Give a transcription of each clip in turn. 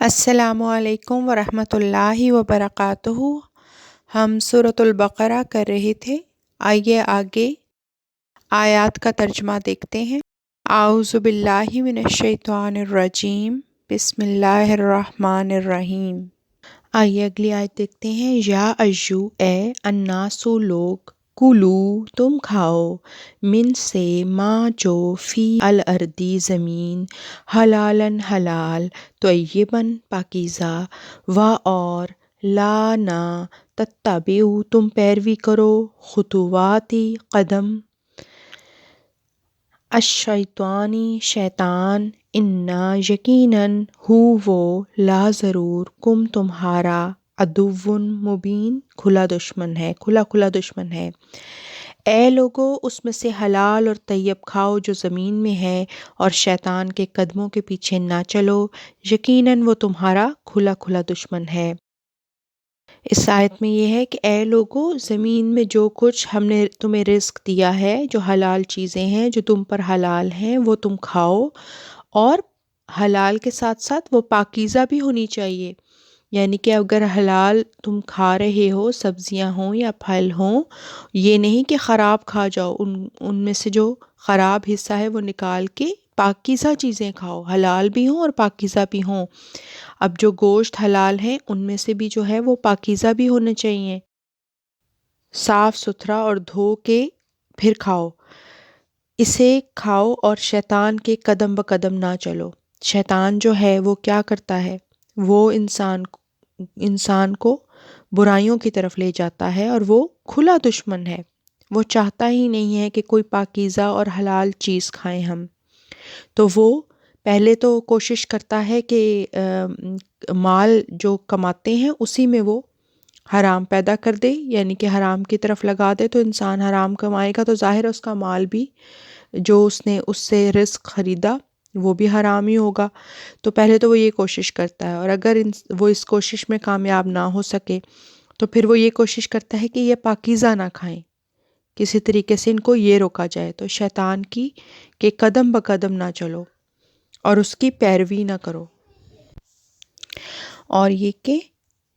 السلام علیکم ورحمۃ اللہ وبرکاتہ۔ ہم سورۃ البقرہ کر رہے تھے، آئیے آگے آیات کا ترجمہ دیکھتے ہیں۔ اعوذ باللہ من الشیطان الرجیم، بسم اللہ الرحمن الرحیم۔ آئیے اگلی آیت دیکھتے ہیں۔ یا ایو، اے الناسو لوگ، کلو تم کھاؤ، من سے ما جو فی الارضی زمین، حلالن حلال، طیباً پاکیزہ، و اور لا نہ تتبعوا تم پیروی کرو، خطواتی قدم، الشیطانی شیطان، انا یقیناً ہو وہ، لا ضرور، کم تمہارا، عدو مبین کھلا دشمن ہے، کھلا دشمن ہے۔ اے لوگو، اس میں سے حلال اور طیب کھاؤ جو زمین میں ہے، اور شیطان کے قدموں کے پیچھے نہ چلو، یقیناً وہ تمہارا کھلا دشمن ہے۔ اس آیت میں یہ ہے کہ اے لوگو، زمین میں جو کچھ ہم نے تمہیں رزق دیا ہے، جو حلال چیزیں ہیں جو تم پر حلال ہیں، وہ تم کھاؤ، اور حلال کے ساتھ ساتھ وہ پاکیزہ بھی ہونی چاہیے۔ یعنی کہ اگر حلال تم کھا رہے ہو، سبزیاں ہوں یا پھل ہوں، یہ نہیں کہ خراب کھا جاؤ، ان میں سے جو خراب حصہ ہے وہ نکال کے پاکیزہ چیزیں کھاؤ، حلال بھی ہوں اور پاکیزہ بھی ہوں۔ اب جو گوشت حلال ہیں ان میں سے بھی جو ہے وہ پاکیزہ بھی ہونے چاہیے، صاف ستھرا اور دھو کے پھر کھاؤ۔ اسے کھاؤ اور شیطان کے قدم بقدم نہ چلو۔ شیطان جو ہے وہ کیا کرتا ہے؟ وہ انسان کو برائیوں کی طرف لے جاتا ہے، اور وہ کھلا دشمن ہے۔ وہ چاہتا ہی نہیں ہے کہ کوئی پاکیزہ اور حلال چیز کھائیں ہم۔ تو وہ پہلے تو کوشش کرتا ہے کہ مال جو کماتے ہیں اسی میں وہ حرام پیدا کر دے، یعنی کہ حرام کی طرف لگا دے۔ تو انسان حرام کمائے گا تو ظاہر اس کا مال بھی جو اس نے اس سے رزق خریدا وہ بھی حرام ہی ہوگا۔ تو پہلے تو وہ یہ کوشش کرتا ہے، اور اگر وہ اس کوشش میں کامیاب نہ ہو سکے تو پھر وہ یہ کوشش کرتا ہے کہ یہ پاکیزہ نہ کھائیں، کسی طریقے سے ان کو یہ روکا جائے۔ تو شیطان کی کہ قدم بقدم نہ چلو اور اس کی پیروی نہ کرو، اور یہ کہ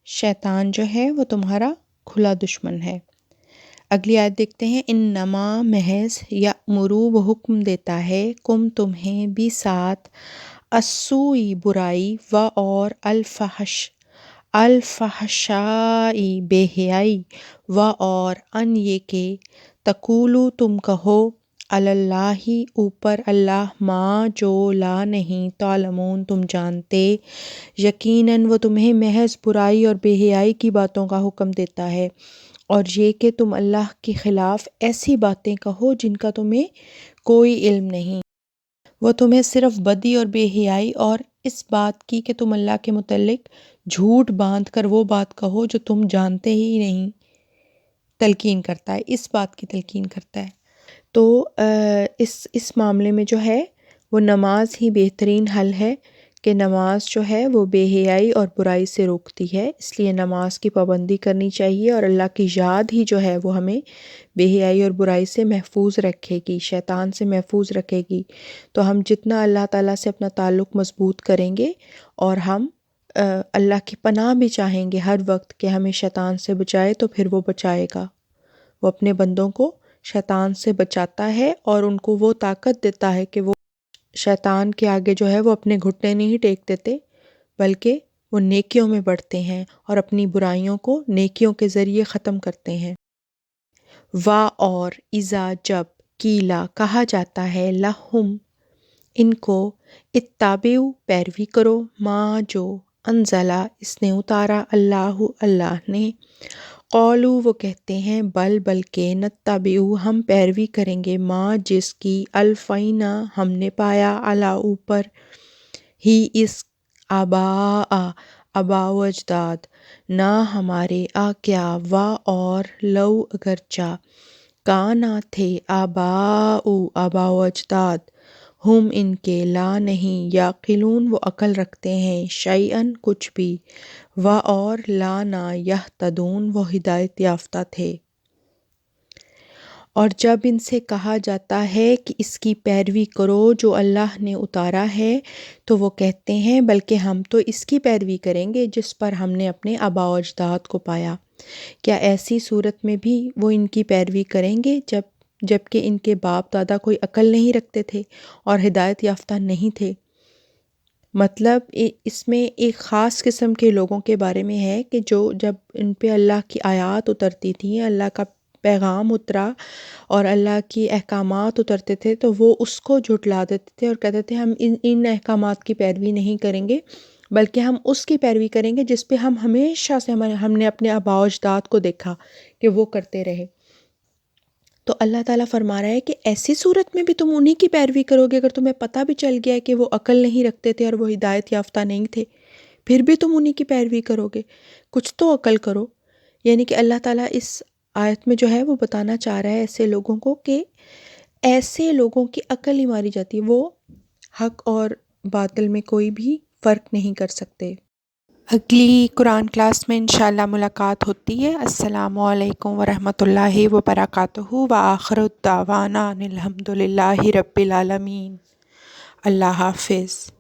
شیطان جو ہے وہ تمہارا کھلا دشمن ہے۔ اگلی آیت دیکھتے ہیں۔ انما محض یأمرو، وہ حکم دیتا ہے، کم تمہیں، بھی ساتھ، السوء برائی، و اور الفحشائی بے حیائی، و اور ان یہ کہ تقولو تم کہو، علی اللہ اوپر اللہ، ما جو لا نہیں، تعلمون تم جانتے، یقیناً وہ تمہیں محض برائی اور بے حیائی کی باتوں کا حکم دیتا ہے، اور یہ کہ تم اللہ کے خلاف ایسی باتیں کہو جن کا تمہیں کوئی علم نہیں۔ وہ تمہیں صرف بدی اور بے حیائی اور اس بات کی کہ تم اللہ کے متعلق جھوٹ باندھ کر وہ بات کہو جو تم جانتے ہی نہیں، تلقین کرتا ہے، اس بات کی تلقین کرتا ہے۔ تو اس معاملے میں جو ہے وہ نماز ہی بہترین حل ہے، کہ نماز جو ہے وہ بے حیائی اور برائی سے روکتی ہے، اس لیے نماز کی پابندی کرنی چاہیے، اور اللہ کی یاد ہی جو ہے وہ ہمیں بے حیائی اور برائی سے محفوظ رکھے گی، شیطان سے محفوظ رکھے گی۔ تو ہم جتنا اللہ تعالیٰ سے اپنا تعلق مضبوط کریں گے، اور ہم اللہ کی پناہ بھی چاہیں گے ہر وقت کہ ہمیں شیطان سے بچائے، تو پھر وہ بچائے گا۔ وہ اپنے بندوں کو شیطان سے بچاتا ہے، اور ان کو وہ طاقت دیتا ہے کہ وہ شیطان کے آگے جو ہے وہ اپنے گھٹنے نہیں ٹیک دیتے، بلکہ وہ نیکیوں میں بڑھتے ہیں اور اپنی برائیوں کو نیکیوں کے ذریعے ختم کرتے ہیں۔ اور اذا جب، قیلا کہا جاتا ہے، لہم ان کو، اتبعوا پیروی کرو، ما جو انزلہ اس نے اتارا، اللہ نے، قولوا وہ کہتے ہیں، بلکہ، نتبعوا ہم پیروی کریں گے، ما جس کی، الفینا ہم نے پایا، علی اوپر، ہی اس، آبا و اجداد نہ ہمارے، کیا، و اور لو اگرچہ، کانا تھے، آبا و اجداد، ہم ان کے، لا نہیں، یعقلون وہ عقل رکھتے ہیں، شیئن کچھ بھی، و اور لا نہ، یہتدون وہ ہدایت یافتہ تھے۔ اور جب ان سے کہا جاتا ہے کہ اس کی پیروی کرو جو اللہ نے اتارا ہے، تو وہ کہتے ہیں بلکہ ہم تو اس کی پیروی کریں گے جس پر ہم نے اپنے آباء و اجداد کو پایا۔ کیا ایسی صورت میں بھی وہ ان کی پیروی کریں گے جبکہ ان کے باپ دادا کوئی عقل نہیں رکھتے تھے اور ہدایت یافتہ نہیں تھے؟ مطلب اس میں ایک خاص قسم کے لوگوں کے بارے میں ہے کہ جو جب ان پہ اللہ کی آیات اترتی تھیں، اللہ کا پیغام اترا اور اللہ کی احکامات اترتے تھے، تو وہ اس کو جھٹلا دیتے تھے اور کہتے تھے ہم ان احکامات کی پیروی نہیں کریں گے، بلکہ ہم اس کی پیروی کریں گے جس پہ ہم ہمیشہ سے ہم نے اپنے آباء و اجداد کو دیکھا کہ وہ کرتے رہے۔ تو اللہ تعالیٰ فرما رہا ہے کہ ایسی صورت میں بھی تم انہی کی پیروی کرو گے، اگر تمہیں پتہ بھی چل گیا ہے کہ وہ عقل نہیں رکھتے تھے اور وہ ہدایت یافتہ نہیں تھے، پھر بھی تم انہی کی پیروی کرو گے؟ کچھ تو عقل کرو۔ یعنی کہ اللہ تعالیٰ اس آیت میں جو ہے وہ بتانا چاہ رہا ہے ایسے لوگوں کو کہ ایسے لوگوں کی عقل ہی ماری جاتی ہے، وہ حق اور باطل میں کوئی بھی فرق نہیں کر سکتے۔ اگلی قرآن کلاس میں انشاءاللہ ملاقات ہوتی ہے۔ السلام علیکم ورحمۃ اللہ وبرکاتہ، وآخر الدعوانا ان الحمد للہ رب العالمین۔ اللہ حافظ۔